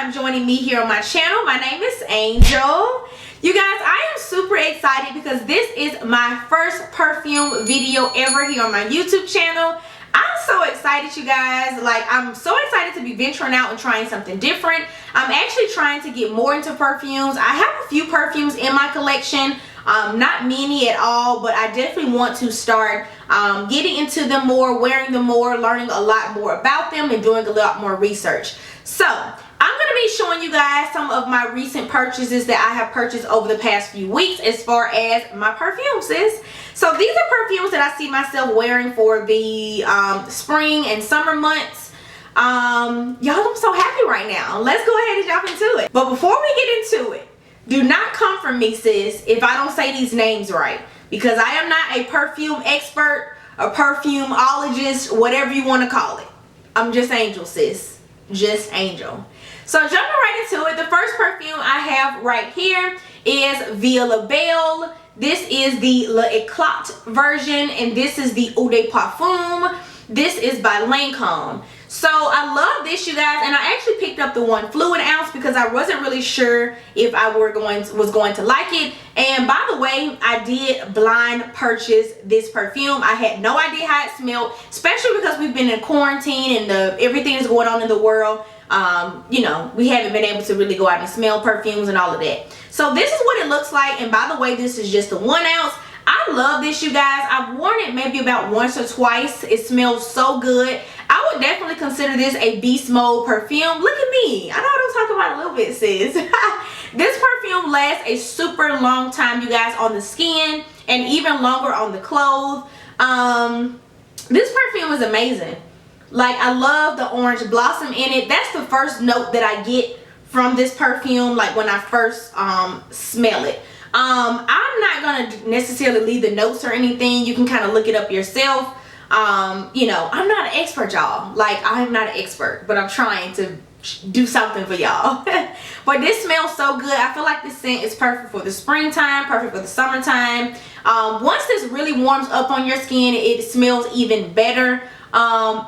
time joining me here on my channel. My name is Angel. You guys, I am super excited because this is my first perfume video ever here on my YouTube channel. I'm so excited, you guys. Like, I'm so excited to be venturing out and trying something different. I'm actually trying to get more into perfumes. I have a few perfumes in my collection. Not many at all, but I definitely want to start getting into them more, wearing them more, learning a lot more about them, and doing a lot more research. So I'm going to be showing you guys some of my recent purchases that I have purchased over the past few weeks as far as my perfumes is. So these are perfumes that I see myself wearing for the spring and summer months. Y'all, I'm so happy right now. Let's go ahead and jump into it. But before we get into it, do not come for me, sis, if I don't say these names right, because I am not a perfume expert, a perfumeologist, whatever you want to call it. I'm just Angel, sis. Just Angel. So jumping right into it, the first perfume I have right here is Viola Veil. This is the L'Eclat version, and this is the Eau de Parfum. This is by Lancome. So I love this, you guys, and I actually picked up the 1 fluid ounce because I wasn't really sure if I was going to like it. And by the way, I did blind purchase this perfume. I had no idea how it smelled, especially because we've been in quarantine and everything is going on in the world. You know, we haven't been able to really go out and smell perfumes and all of that. So this is what it looks like, and by the way, this is just the 1 ounce. I love this, you guys. I've worn it maybe about once or twice. It smells so good. I would definitely consider this a beast mode perfume. Look at me. I know what I'm talking about a little bit, sis. This perfume lasts a super long time, you guys, on the skin and even longer on the clothes. This perfume is amazing. Like, I love the orange blossom in it. That's the first note that I get from this perfume, like when I first smell it. I'm not gonna necessarily leave the notes or anything. You can kind of look it up yourself. You know, I'm not an expert, y'all. Like, I'm not an expert, but I'm trying to do something for y'all. But this smells so good. I feel like this scent is perfect for the springtime, perfect for the summertime. Once this really warms up on your skin, it smells even better.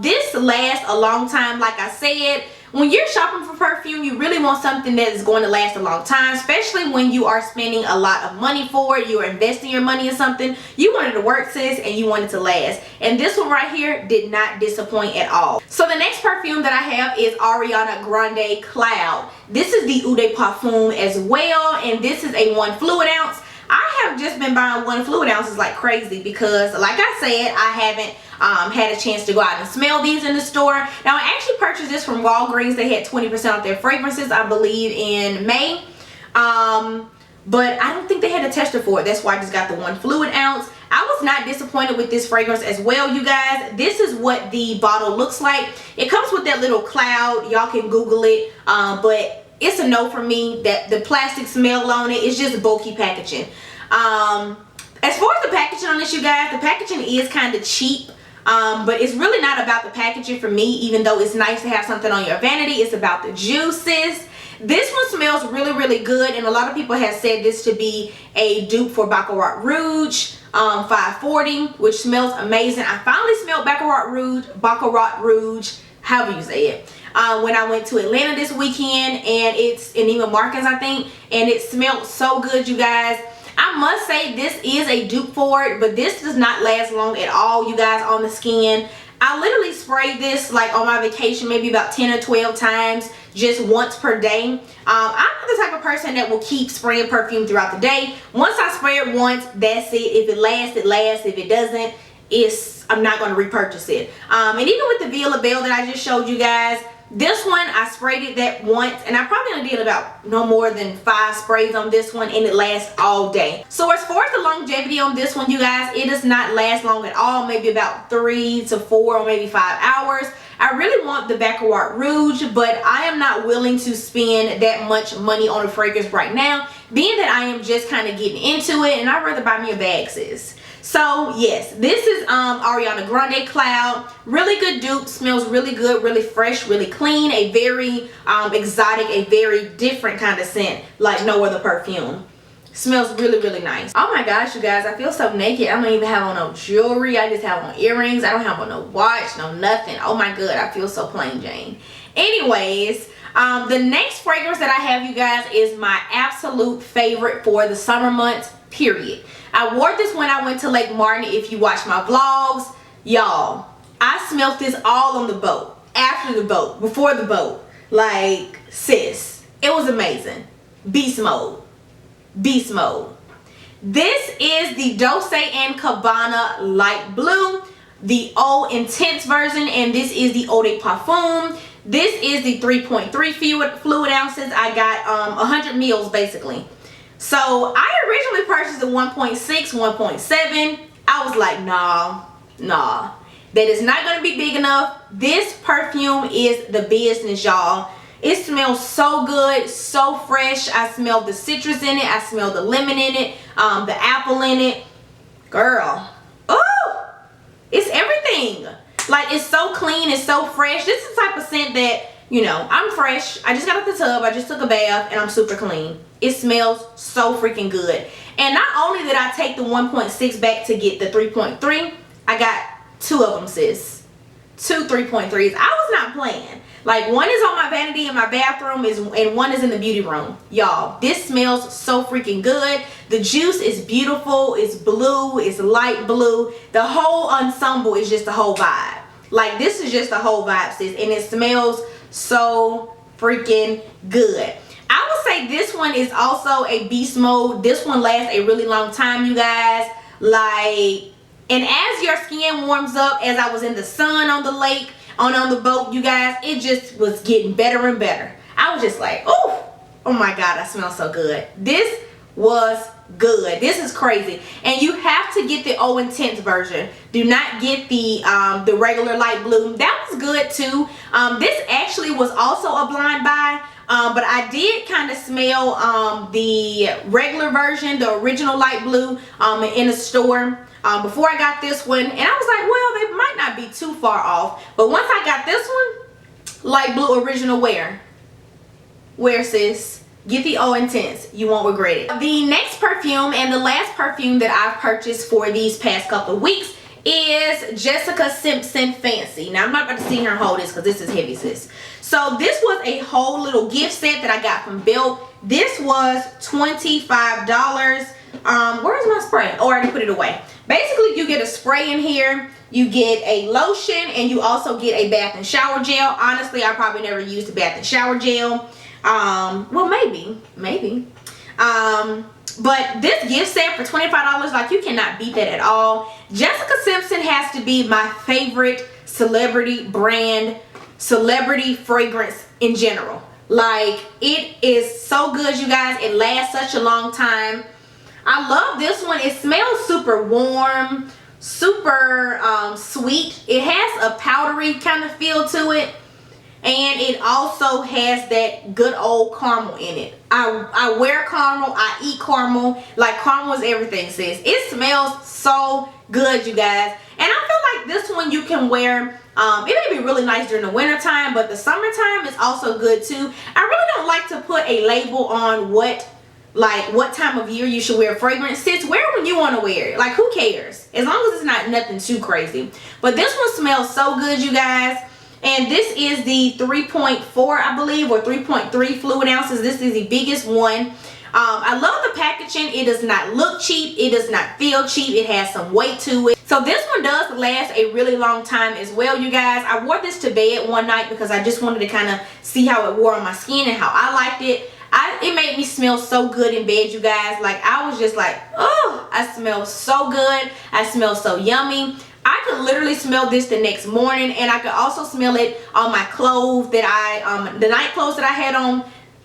This lasts a long time. Like I said, when you're shopping for perfume, you really want something that is going to last a long time, especially when you are spending a lot of money for it. You are investing your money in something. You want it to work, sis, and you want it to last. And this one right here did not disappoint at all. So the next perfume that I have is Ariana Grande Cloud. This is the Eau de Parfum as well, and this is a 1 fluid ounce. I have just been buying 1 fluid ounces like crazy because, like I said, I haven't had a chance to go out and smell these in the store. Now, I actually purchased this from Walgreens. They had 20% off their fragrances, I believe, in May. But I don't think they had a tester for it. That's why I just got the 1 fluid ounce. I was not disappointed with this fragrance as well, you guys. This is what the bottle looks like. It comes with that little cloud. Y'all can Google it. But it's a no for me. That the plastic smell on it is just bulky packaging. As far as the packaging on this, you guys, the packaging is kind of cheap. But it's really not about the packaging for me, even though it's nice to have something on your vanity. It's about the juices. This one smells really, really good, and a lot of people have said this to be a dupe for Baccarat Rouge 540, which smells amazing. I finally smelled Baccarat Rouge, however you say it, when I went to Atlanta this weekend, and it's in Neiman Marcus, I think, and it smelled so good, you guys. I must say this is a dupe for it, but this does not last long at all, you guys, on the skin. I literally sprayed this like on my vacation maybe about 10 or 12 times, just once per day. I'm not the type of person that will keep spraying perfume throughout the day. Once I spray it once, that's it. If it lasts, it lasts. If it doesn't, I'm not going to repurchase it. And even with the Viola Veil that I just showed you guys, this one I sprayed it that once, and I probably only did about no more than 5 sprays on this one, and it lasts all day. So as far as the longevity on this one, you guys, it does not last long at all, maybe about 3 to 4 or maybe 5 hours. I really want the Baccarat Rouge, but I am not willing to spend that much money on a fragrance right now, being that I am just kind of getting into it, and I'd rather buy me a bag, sis. So yes, this is Ariana Grande Cloud. Really good dupe, smells really good, really fresh, really clean, a very exotic, a very different kind of scent like no other perfume. Smells really, really nice. Oh my gosh, you guys, I feel so naked. I don't even have on no jewelry. I just have on earrings. I don't have on no watch, no nothing. Oh my god, I feel so plain Jane. Anyways, The next fragrance that I have, you guys, is my absolute favorite for the summer months, period. I wore this when I went to Lake Martin. If you watch my vlogs, y'all, I smelled this all on the boat, after the boat, before the boat. Like, sis, it was amazing. Beast mode. Beast mode. This is the Dolce & Gabbana Light Blue, the Eau Intense version, and this is the Eau de Parfum. This is the 3.3 fluid ounces. I got 100 mils basically. So I originally purchased a 1.6, 1.7. I was like, nah, that is not going to be big enough. This perfume is the business, y'all. It smells so good, so fresh. I smell the citrus in it. I smell the lemon in it, the apple in it. Girl, oh, it's everything. Like, it's so clean, it's so fresh. This is the type of scent that, you know, I'm fresh. I just got out the tub, I just took a bath, and I'm super clean. It smells so freaking good. And not only did I take the 1.6 back to get the 3.3, I got 2 of them, sis. 2 3.3s. I was not playing. Like, one is on my vanity in my bathroom, and one is in the beauty room. Y'all, this smells so freaking good. The juice is beautiful. It's blue. It's light blue. The whole ensemble is just the whole vibe. Like, this is just the whole vibe, sis. And it smells so freaking good. I would say this one is also a beast mode. This one lasts a really long time, you guys. Like, and as your skin warms up, as I was in the sun on the lake, on the boat, you guys, it just was getting better and better. I was just like, oh my God, I smell so good. This was good. This is crazy. And you have to get the Eau Intense version. Do not get the regular light blue. That was good too. This actually was also a blind buy. But I did kind of smell the regular version, the original light blue, in a store before I got this one, and I was like, well, they might not be too far off. But once I got this one, light blue original wear, sis, get the Eau Intense. You won't regret it. The next perfume and the last perfume that I've purchased for these past couple of weeks is Jessica Simpson Fancy. Now, I'm not about to sit here and hold this because this is heavy, sis. So this was a whole little gift set that I got from Bill. This was $25. Where's my spray? Oh, I already put it away. Basically, you get a spray in here, you get a lotion, and you also get a bath and shower gel. Honestly, I probably never used a bath and shower gel. Well, maybe. But this gift set for $25, like, you cannot beat that at all. Jessica Simpson has to be my favorite celebrity brand, celebrity fragrance in general. Like, it is so good, you guys. It lasts such a long time. I love this one. It smells super warm, super sweet. It has a powdery kind of feel to it. And it also has that good old caramel in it. I wear caramel. I eat caramel. Like, caramel is everything, sis. It smells so good, you guys. And I feel like this one you can wear. It may be really nice during the winter time, but the summertime is also good too. I really don't like to put a label on what time of year you should wear fragrance. Sis, wear it when you want to wear it. Like, who cares? As long as it's not nothing too crazy. But this one smells so good, you guys. And this is the 3.4, I believe, or 3.3 fluid ounces. This is the biggest one. I love the packaging. It does not look cheap. It does not feel cheap. It has some weight to it. So this one does last a really long time as well, you guys. I wore this to bed one night because I just wanted to kind of see how it wore on my skin and how I liked it. It made me smell so good in bed, you guys. Like, I was just like, oh, I smell so good. I smell so yummy. I could literally smell this the next morning, and I could also smell it on my clothes that the night clothes that I had on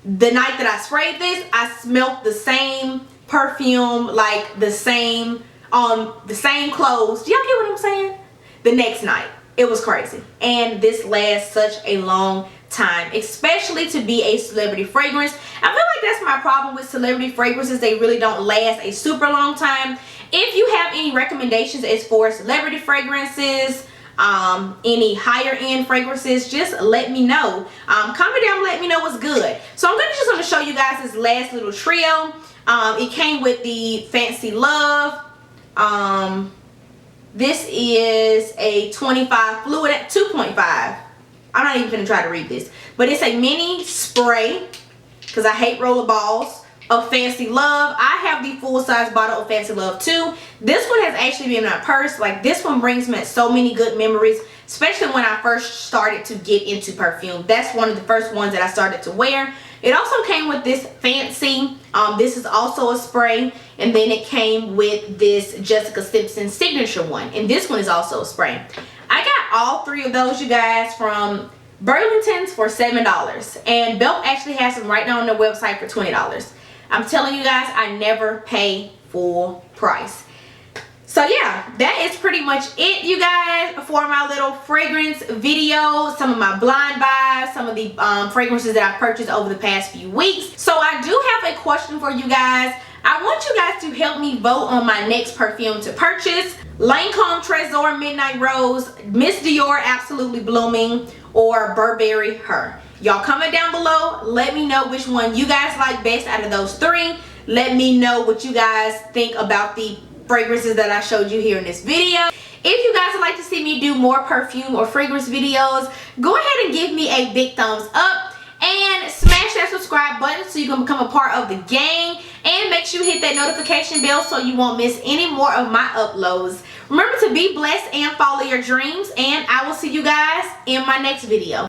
the night that I sprayed this. I smelled the same perfume, like the same clothes. Do y'all get what I'm saying? The next night. It was crazy. And this lasts such a long time, especially to be a celebrity fragrance. I feel like that's my problem with celebrity fragrances. They really don't last a super long time. If you have any recommendations as far as celebrity fragrances, any higher end fragrances, just let me know. Comment down and let me know what's good. So I'm just going to show you guys this last little trio. It came with the Fancy Love. This is a 25 fluid at 2.5. I'm not even gonna try to read this, but it's a mini spray, because I hate roller balls, of Fancy Love. I have the full-size bottle of Fancy Love too. This one has actually been in my purse. Like, this one brings me so many good memories, especially when I first started to get into perfume. That's one of the first ones that I started to wear. It also came with this fancy, this is also a spray, and then it came with this Jessica Simpson signature one, and this one is also a spray. I got all three of those, you guys, from Burlington's for $7, and Belk actually has them right now on their website for $20. I'm telling you guys, I never pay full price. So yeah, that is pretty much it, you guys, for my little fragrance video. Some of my blind buys, some of the fragrances that I've purchased over the past few weeks. So I do have a question for you guys. I want you guys to help me vote on my next perfume to purchase. Lancome Trésor Midnight Rose, Miss Dior Absolutely Blooming, or Burberry Her. Y'all comment down below. Let me know which one you guys like best out of those three. Let me know what you guys think about the fragrances that I showed you here in this video. If you guys would like to see me do more perfume or fragrance videos, go ahead and give me a big thumbs up and smash that subscribe button so you can become a part of the gang, and make sure you hit that notification bell so you won't miss any more of my uploads. Remember to be blessed and follow your dreams, and I will see you guys in my next video.